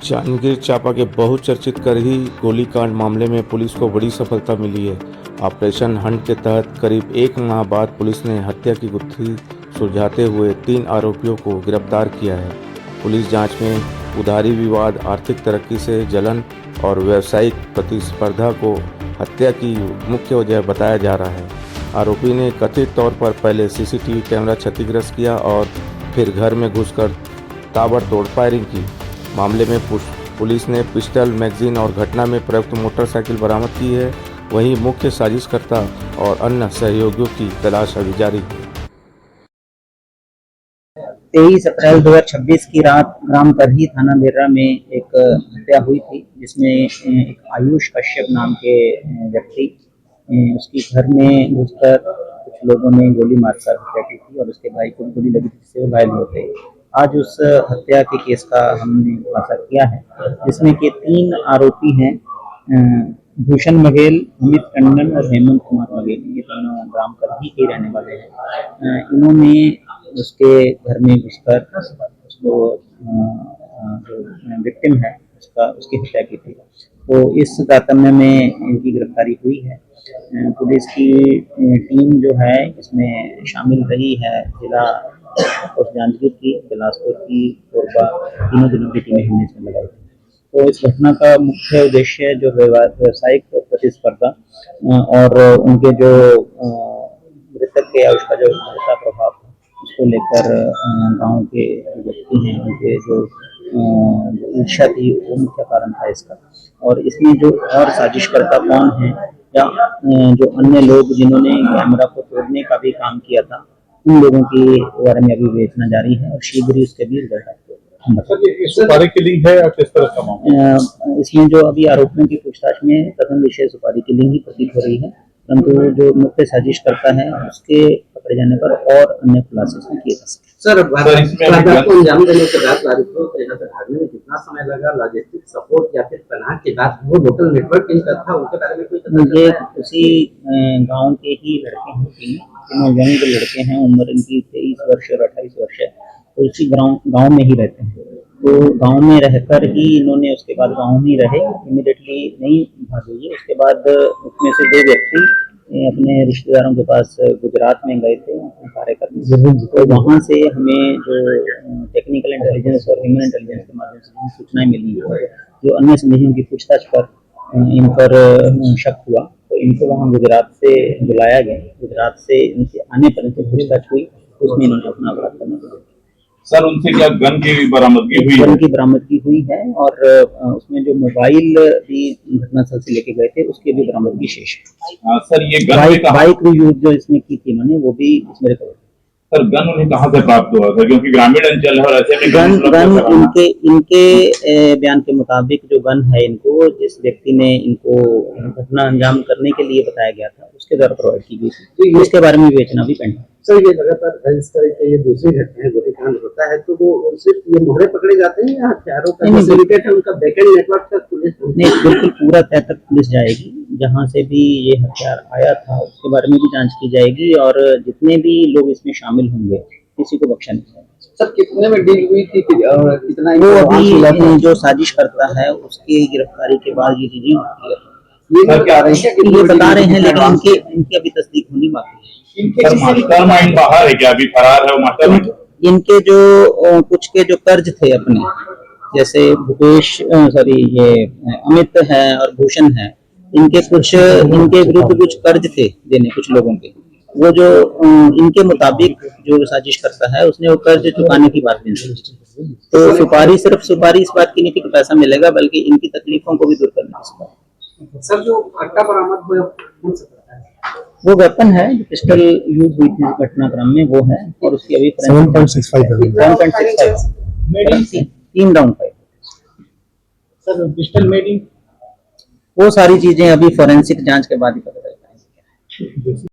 जांजगीर चांपा के बहुचर्चित करही गोलीकांड मामले में पुलिस को बड़ी सफलता मिली है। ऑपरेशन हंट के तहत करीब एक माह बाद पुलिस ने हत्या की गुत्थी सुलझाते हुए 3 आरोपियों को गिरफ्तार किया है। पुलिस जांच में उधारी विवाद, आर्थिक तरक्की से जलन और व्यावसायिक प्रतिस्पर्धा को हत्या की मुख्य वजह बताया जा रहा है। आरोपी ने कथित तौर पर पहले सीसीटीवी कैमरा क्षतिग्रस्त किया और फिर घर में घुसकर ताबड़तोड़ फायरिंग की। मामले में पुलिस ने पिस्टल, मैगजीन और घटना में प्रयुक्त मोटरसाइकिल बरामद की है। वहीं मुख्य साजिशकर्ता और अन्य सहयोगियों की तलाश अभी जारी है। 23 अप्रैल 2026 की रात ग्राम करही थाना बेर्रा में एक हत्या हुई थी, जिसमें एक आयुष कश्यप नाम के व्यक्ति उसकी घर में घुसकर कुछ लोगों ने गोली मारकर हत्या की थी और उसके भाई को गोली लगी थी, जिससे वो घायल हुए थे। आज उस हत्या के केस का हमने खुलासा किया है, जिसमें कि 3 आरोपी हैं, भूषण बघेल, अमित टंडन और हेमंत कुमार बघेल। ये दोनों ग्राम करही के रहने वाले हैं। इन्होंने उसके घर में घुसकर उसको जो विक्टिम है उसकी हत्या की थी। तो इस तारतम्य में इनकी गिरफ्तारी हुई है। पुलिस की टीम जो है इसमें शामिल रही है, जिला और जांजगीर की, बिलासपुर की, कोरबा, तीनों जिलों की टीमें हमने इसमें लगाई थी। तो इस घटना का मुख्य उद्देश्य जो व्यवसायिक प्रतिस्पर्धा और उनके जो मृतक के उसका जो बढ़ता प्रभाव था, उसको लेकर गांव के व्यक्ति हैं, उनके जो ईर्ष्या थी, वो मुख्य कारण था इसका। और इसमें जो और साजिशकर्ता कौन है या जो अन्य लोग जिन्होंने कैमरा को तोड़ने का भी काम किया था, उन लोगों के बारे में अभी विवेचना जारी है और शीघ्र ही उसके भी रिजल्ट आएंगे। सुपारी की लिंक है या किस तरह का मामला? इसमें जो अभी आरोपियों की पूछताछ में प्रथम विषय सुपारी की लिंक ही प्रतीत हो रही है, परंतु जो मुख्य साजिश करता है उसके पकड़े जाने पर और अन्य खुलासे इसमें किए जा सकते हैं। सर, को अंजाम देने के बाद आरोपियों को यहाँ तक भागने में कितना समय लगा? लॉजिस्टिक सपोर्ट या फिर पनाह के बाद वो लोकल नेटवर्क इनका था, उनके बारे में कोई ये उसी गांव के ही लड़के हैं, तीनों यंग लड़के हैं, उम्र इनकी 23 वर्ष और 28 वर्ष है। तो उसी गांव में ही रहते हैं। तो गांव में रहकर ही इन्होंने उसके बाद गांव में रहे, इमीडिएटली नहीं भागे। उसके बाद उसमें से 2 व्यक्ति अपने रिश्तेदारों के पास गुजरात में गए थे कार्य करने। तो वहाँ से हमें जो टेक्निकल इंटेलिजेंस और ह्यूमन इंटेलिजेंस के माध्यम से सूचनाएं मिली, जो अन्य संदेशों की पूछताछ पर इन पर शक हुआ, तो इनको वहाँ गुजरात से बुलाया गया। गुजरात से इनके आने पर इनसे पूछताछ हुई, उसमें इन्होंने अपना अपराध करने को। सर, उनसे क्या गन की बरामदगी हुई? गन की बरामदगी हुई है और उसमें जो मोबाइल भी घटनास्थल से लेके गए थे, उसकी भी बरामदगी शेष है। सर, ये बाइक यूज जो इसमें की थी इन्होंने, वो भी इसमें रिकवर। सर, गन उन्हें कहाँ से प्राप्त हुआ था? क्योंकि ग्रामीण अंचल है और ऐसे में गन इनके बयान के मुताबिक जो गन है, इनको जिस व्यक्ति ने इनको घटना अंजाम करने के लिए बताया गया था, उसके द्वारा प्रोवाइड की गई थी। तो इसके बारे में बेचना भी पेंडिंग। सर, ये लगातार इस तरह के ये दूसरी घटना है, गोलीकांड होता है, तो वो सिर्फ ये मोहरे पकड़े जाते हैं या हथियारों का सिंडिकेट है, उनका बैकएंड नेटवर्क तक पुलिस नहीं, बिल्कुल पूरा तह तक पुलिस जाएगी। जहाँ से भी ये हथियार आया था उसके बारे में भी जांच की जाएगी और जितने भी लोग इसमें शामिल होंगे किसी को बख्शा नहीं जाएगा। सर, कितने में डील हुई थी और कितना? वो अभी जो साजिश करता है उसकी गिरफ्तारी के बाद ये चीजें ये बता रहे हैं, ये बता रहे हैं, लेकिन इनकी अभी तस्दीक होनी बाकी है। मास्टरमाइंड बाहर है क्या? अभी फरार है वो मास्टरमाइंड? इनके जो कुछ के जो कर्ज थे अपने, जैसे ये अमित है और भूषण है, इनके विरुद्ध कुछ कर्ज थे देने कुछ लोगों के। वो जो इनके मुताबिक जो साजिश करता है, उसने वो कर्ज चुकाने की बात नहीं की। तो सिर्फ सुपारी इस बात की नहीं थी कि पैसा मिलेगा, बल्कि इनकी तकलीफों को भी दूर करने की। सर, जो अट्टा बरामद हुआ कौन सा वो वेपन है, जो पिस्टल यूज हुई थी घटनाक्रम में, वो है। और उसकी अभी 7.65 3 round fight. Sir, pistol madding, वो सारी चीजें अभी फोरेंसिक जांच के बाद ही पता चल पाएंगी।